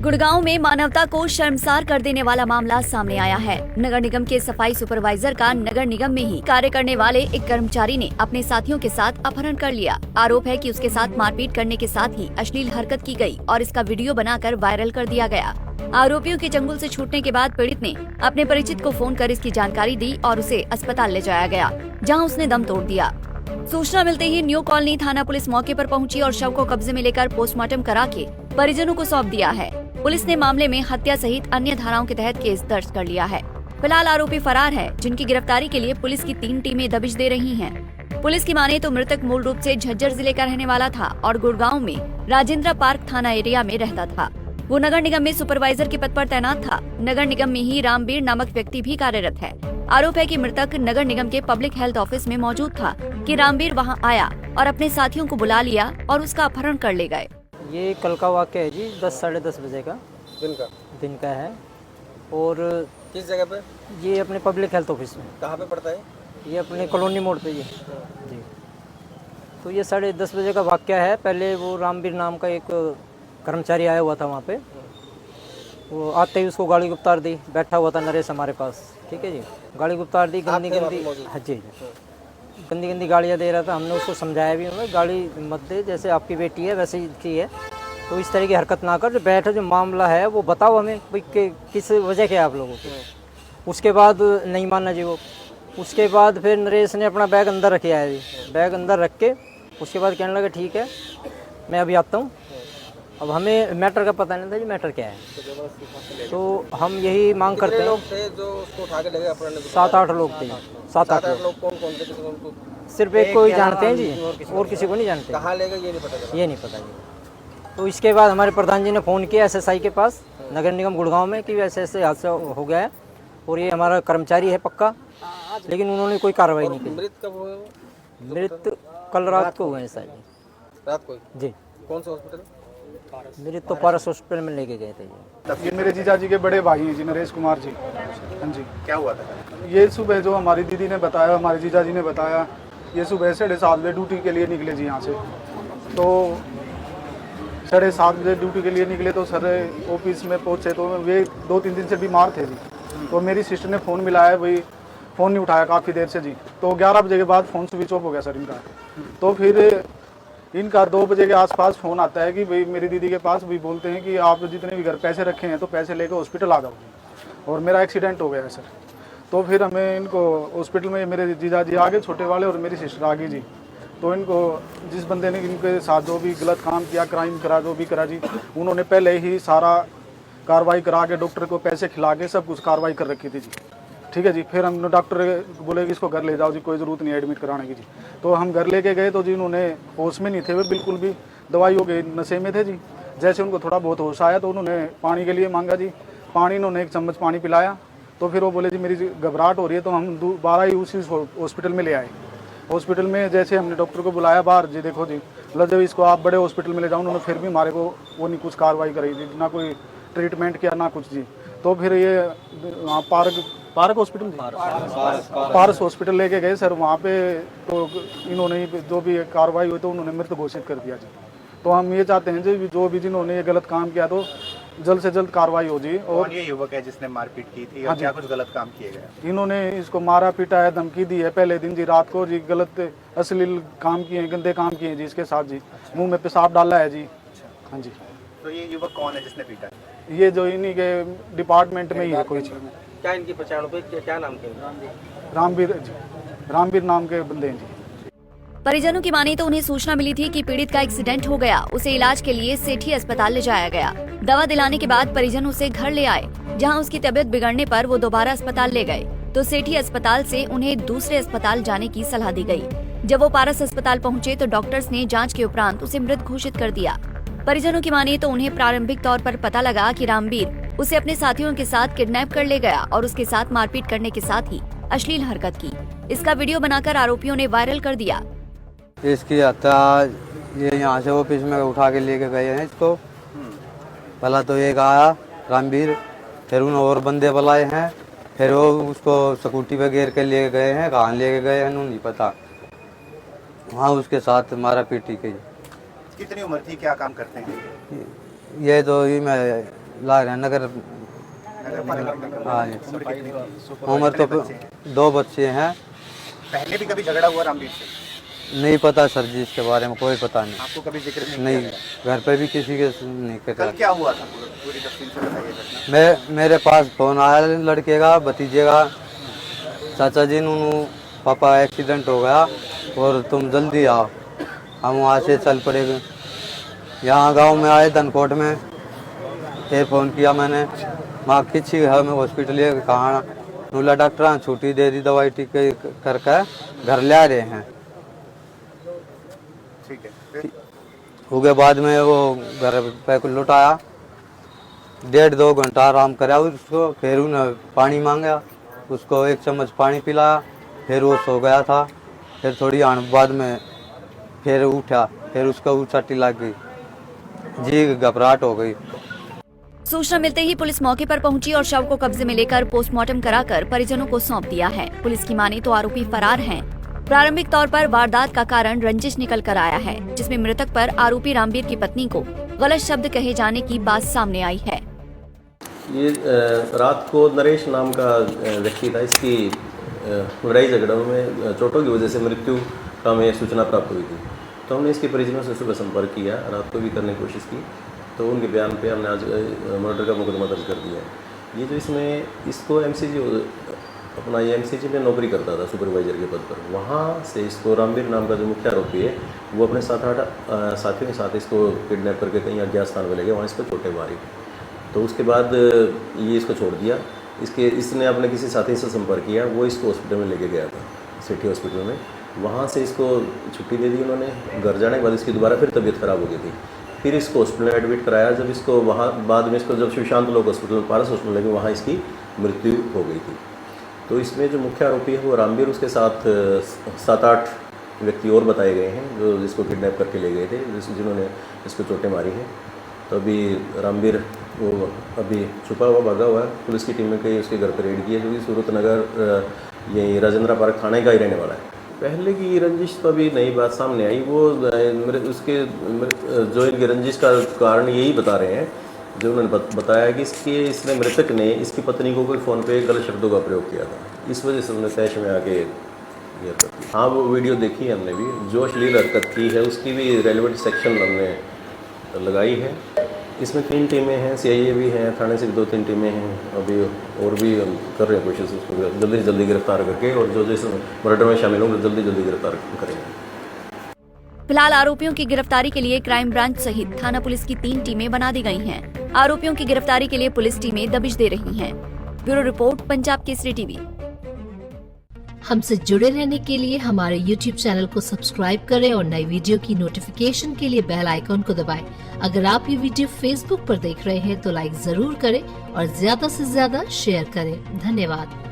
गुड़गांव में मानवता को शर्मसार कर देने वाला मामला सामने आया है। नगर निगम के सफाई सुपरवाइजर का नगर निगम में ही कार्य करने वाले एक कर्मचारी ने अपने साथियों के साथ अपहरण कर लिया। आरोप है कि उसके साथ मारपीट करने के साथ ही अश्लील हरकत की गई और इसका वीडियो बनाकर वायरल कर दिया गया। आरोपियों के चंगुल से छूटने के बाद पीड़ित ने अपने परिचित को फोन कर इसकी जानकारी दी और उसे अस्पताल ले जाया गया, जहाँ उसने दम तोड़ दिया। सूचना मिलते ही न्यू कॉलोनी थाना पुलिस मौके पर पहुंची और शव को कब्जे में लेकर पोस्टमार्टम करा के परिजनों को सौंप दिया है। पुलिस ने मामले में हत्या सहित अन्य धाराओं के तहत केस दर्ज कर लिया है। फिलहाल आरोपी फरार है, जिनकी गिरफ्तारी के लिए पुलिस की 3 टीमें दबिश दे रही हैं। पुलिस की माने तो मृतक मूल रूप से झज्जर जिले का रहने वाला था और गुड़गांव में राजेंद्र पार्क थाना एरिया में रहता था। वो नगर निगम में सुपरवाइजर के पद पर तैनात था। नगर निगम में ही रामबीर नामक व्यक्ति भी कार्यरत है। आरोप है कि मृतक नगर निगम के पब्लिक हेल्थ ऑफिस में मौजूद था कि रामबीर वहां आया और अपने साथियों को बुला लिया और उसका अपहरण कर ले गए। ये कल का वाक़या है जी, 10 साढ़े 10 बजे का दिन का है। और किस जगह पे? ये अपने पब्लिक हेल्थ ऑफिस में। कहाँ पे पड़ता है? ये अपने कॉलोनी मोड़ पे जी। तो ये 10:30 बजे का वाक़या है। पहले वो रामबीर नाम का एक कर्मचारी आया हुआ था वहाँ पे। वो आते ही उसको गाड़ी गुप्तार दी, बैठा हुआ था नरेश हमारे पास, ठीक है जी। गाड़ी गुप्तार दी, गंदी हाँ जी, गंदी गाड़ियाँ दे रहा था। हमने उसको समझाया भी, हमें गाड़ी मत दे, जैसे आपकी बेटी है वैसे ही की है, तो इस तरह की हरकत ना कर, जो बैठा जो मामला है वो बताओ हमें भाई किस वजह के आप लोगों को। उसके बाद नहीं माना जी वो। उसके बाद फिर नरेश ने अपना बैग अंदर रखे आया जी। बैग अंदर रख के उसके बाद कहने लगा ठीक है मैं अभी आता हूँ। अब हमें मैटर का पता नहीं था जी, मैटर क्या है। तो हम यही मांग करते हैं। लोग थे जो उसको उठा के ले गए अपहरण? 7-8 लोग थे। 7-8 लोग। कौन कौन थे? उनको सिर्फ एक को ही जानते हैं जी, और किसी को नहीं जानते। कहाँ ले गए ये नहीं पता चला? ये नहीं पता जी। तो इसके बाद हमारे प्रधान जी ने फ़ोन किया SSI के पास नगर निगम गुड़गांव में कि ऐसे ऐसे हादसा हो गया है और ये हमारा कर्मचारी है पक्का, लेकिन उन्होंने कोई कार्रवाई नहीं की। मृत कब हुए? मृत कल रात को हुए हैं सर जी। रात को जी। कौन सा हॉस्पिटल? मृत तो पारस हॉस्पिटल में लेके गए थे जी। ये मेरे जीजा जी के बड़े भाई हैं जी, नरेश कुमार जी। हाँ जी। क्या हुआ था? ये सुबह जो हमारी दीदी ने बताया, हमारे जीजा जी ने बताया, ये सुबह 7:30 बजे ड्यूटी के लिए निकले जी यहाँ से। तो 7:30 बजे ड्यूटी के लिए निकले तो सर ऑफिस में पहुँचे तो वे 2-3 दिन से बीमार थे जी। तो मेरी सिस्टर ने फ़ोन मिलाया, भाई फ़ोन नहीं उठाया काफ़ी देर से जी। तो 11 बजे के बाद फ़ोन स्विच ऑफ हो गया सर इनका। तो फिर इनका 2 बजे के आसपास फ़ोन आता है कि भाई मेरी दीदी के पास भी बोलते हैं कि आप जितने भी घर पैसे रखे हैं तो पैसे लेकर हॉस्पिटल आ जाओ और मेरा एक्सीडेंट हो गया है सर। तो फिर हमें इनको हॉस्पिटल में मेरे जीजा जी आ गए छोटे वाले और मेरी सिस्टर आ गई जी। तो इनको जिस बंदे ने इनके साथ जो भी गलत काम किया, क्राइम करा, जो भी करा जी, उन्होंने पहले ही सारा कार्रवाई करा के डॉक्टर को पैसे खिला के सब कुछ कार्रवाई कर रखी थी जी, ठीक है जी। फिर हम डॉक्टर बोले कि इसको घर ले जाओ जी, कोई ज़रूरत नहीं एडमिट कराने की जी। तो हम घर लेके गए तो जी उन्होंने होश में नहीं थे, वे बिल्कुल भी दवाइयों के नशे में थे जी। जैसे उनको थोड़ा बहुत होश आया तो उन्होंने पानी के लिए मांगा जी। पानी उन्होंने 1 चम्मच पानी पिलाया तो फिर वो बोले जी मेरी घबराहट हो रही है। तो हम दोबारा ही उसी हॉस्पिटल में ले आए। हॉस्पिटल में जैसे हमने डॉक्टर को बुलाया बाहर, जी देखो जी जब इसको आप बड़े हॉस्पिटल में ले जाओ, उन्होंने फिर भी हमारे को वो नहीं कुछ कार्रवाई करी जी, ना कोई ट्रीटमेंट किया ना कुछ जी। तो फिर ये वहाँ पार्क हॉस्पिटल, पारस हॉस्पिटल लेके गए सर। वहाँ पे तो इन्होंने जो भी कार्रवाई हुई तो उन्होंने मृत घोषित कर दिया जी। तो हम ये चाहते हैं जी जो भी जिन्होंने ये गलत काम किया तो जल्द से जल्द कार्रवाई हो जी। और ये युवक है जिसने मारपीट की थी और क्या कुछ गलत काम किए गए? इन्होंने इसको मारा पीटा है, धमकी दी है पहले दिन जी, रात को जी गलत अश्लील काम किए हैं, गंदे काम किए हैं जी इसके साथ जी। मुँह में पेशाब डाला है जी। हाँ जी। तो ये युवक कौन है जिसने पीटा? ये जो इन्हीं के डिपार्टमेंट में ही है कोई चीज़। क्या इनकी पहचान हो? क्या नाम के? रामबीर जी, रामबीर नाम के बंदे हैं जी। परिजनों की माने तो उन्हें सूचना मिली थी कि पीड़ित का एक्सीडेंट हो गया। उसे इलाज के लिए सेठी अस्पताल ले जाया गया। दवा दिलाने के बाद परिजन उसे घर ले आए, जहां उसकी तबीयत बिगड़ने पर वो दोबारा अस्पताल ले गए तो सेठी अस्पताल से उन्हें दूसरे अस्पताल जाने की सलाह दी गई। जब वो पारस अस्पताल पहुंचे तो डॉक्टर्स ने जांच के उपरांत उसे मृत घोषित कर दिया। परिजनों की माने तो उन्हें प्रारंभिक तौर पर पता लगा कि रामबीर उसे अपने साथियों के साथ किडनैप कर ले गया और उसके साथ मारपीट करने के साथ ही अश्लील हरकत की। इसका वीडियो बनाकर आरोपियों ने वायरल कर दिया। इसकी हत्या ये यहाँ से ऑफिस में उठा के लेके गए हैं इसको। पहला तो एक आया रामबीर, फिर उन और बंदे बुलाए हैं, फिर वो उसको स्कूटी पे घेर के लेके गए हैं। कहाँ लेके गए हैं नहीं पता। वहाँ उसके साथ मारा पीटी की। कितनी उम्र थी? क्या काम करते हैं? ये तो ये मैं ला रहे हैं नगर। हाँ जी। उम्र तो 2 बच्चे हैं। पहले भी कभी झगड़ा हुआ रामवीर से? नहीं पता सर जी, इसके बारे में कोई पता नहीं। आपको कभी जिक्र नहीं नहीं, किया गया? घर पे भी किसी के नहीं कल करता। क्या हुआ था पूरी तफसील से बताइए घटना। मेरे पास फोन आया लड़के का, भतीजे का, चाचा जी नूनू पापा एक्सीडेंट हो गया और तुम जल्दी आओ। हम वहाँ से चल पड़े, यहाँ गांव में आए धनकोट में, फिर फ़ोन किया मैंने, वहाँ किसी है मैं हॉस्पिटल कहाँ नूला डॉक्टर छुट्टी दे दी, दवाई टीके करके घर ले आ रहे हैं। ठीक है, फिर? उसके बाद में वो घर पे लौटाया, 1.5-2 घंटा आराम कराया उसको, फिर उन्हें पानी मांगा, उसको 1 चम्मच पानी पिलाया, फिर वो सो गया था। फिर थोड़ी आने बाद में फिर उठा, फिर उसको उचाटी लग गई, जी घबराहट हो गई। सूचना मिलते ही पुलिस मौके पर पहुंची और शव को कब्जे में लेकर पोस्टमार्टम कराकर परिजनों को सौंप दिया है। पुलिस की माने तो आरोपी फरार हैं। प्रारंभिक तौर पर वारदात का कारण रंजिश निकल कर आया है, जिसमें मृतक पर आरोपी रामवीर की पत्नी को गलत शब्द कहे जाने की बात सामने आई है। ये रात को नरेश नाम का व्यक्ति था, इसकी लड़ाई झगड़ों में चोटों की वजह से मृत्यु का हमें सूचना प्राप्त हुई थी। तो हमने इसके परिजनों से सुबह संपर्क किया, रात को भी करने की कोशिश की, तो उनके बयान पे हमने आज मर्डर का मुकदमा दर्ज कर दिया है। ये जो इसमें इसको अपना ये एमसीजी में नौकरी करता था सुपरवाइजर के पद पर, वहाँ से इसको रामवीर नाम का जो मुख्य आरोपी है वो अपने 7-8 साथियों के साथ इसको किडनैप करके कहीं अज्ञात स्थान पर ले गए, वहाँ इसको चोटें मारी। तो उसके बाद ये इसको छोड़ दिया। इसने अपने किसी साथी से संपर्क किया, वो इसको हॉस्पिटल में लेके गया था, सिटी हॉस्पिटल में। वहाँ से इसको छुट्टी दे दी उन्होंने। घर जाने के बाद इसकी दोबारा फिर तबीयत ख़राब हो गई थी, फिर इसको हॉस्पिटल में एडमिट कराया। जब इसको वहाँ बाद में इसको जब शिवशांत लोक हॉस्पिटल पारस हॉस्पिटल लगे, वहाँ इसकी मृत्यु हो गई थी। तो इसमें जो मुख्य आरोपी है वो रामवीर, उसके साथ 7-8 व्यक्ति और बताए गए हैं जो इसको किडनैप करके ले गए थे, जिन्होंने इसको चोटें मारी हैं। तो अभी रामवीर वो अभी छुपा हुआ भागा हुआ है। पुलिस की टीम ने कई उसके घर पर रेड की है, जो कि सूरत नगर ये राजेंद्रा पार्क थाने का ही रहने वाला है। पहले की रंजिश तो अभी नई बात सामने आई, वो उसके जो इनकी रंजिश का कारण यही बता रहे हैं, जो उन्होंने बताया कि इसने मृतक ने इसकी पत्नी को कोई फ़ोन पे गलत शब्दों का प्रयोग किया था, इस वजह से उन्होंने तैश में आके ये हरकत की। हाँ, वो वीडियो देखी है हमने भी, जो अश्लील हरकत की है उसकी भी रेलिवेंट सेक्शन हमने लगाई है। इसमें 3 टीमें हैं, CIA भी हैं, थाने से भी 2-3 टीमें हैं। अभी और भी हम कर रहे हैं कोशिश उसको जल्दी से जल्दी गिरफ्तार करके, और जो जिस मर्डर में शामिल होंगे जल्दी जल्दी गिरफ्तार करेंगे। फिलहाल आरोपियों की गिरफ्तारी के लिए क्राइम ब्रांच सहित थाना पुलिस की 3 टीमें बना दी गई हैं। आरोपियों की गिरफ्तारी के लिए पुलिस टीमें दबिश दे रही हैं। Bureau report, Punjab Kesari TV. हमसे जुड़े रहने के लिए हमारे YouTube चैनल को सब्सक्राइब करें और नई वीडियो की नोटिफिकेशन के लिए बेल आइकॉन को दबाएं। अगर आप ये वीडियो Facebook पर देख रहे हैं तो लाइक जरूर करें और ज्यादा से ज्यादा शेयर करें। धन्यवाद।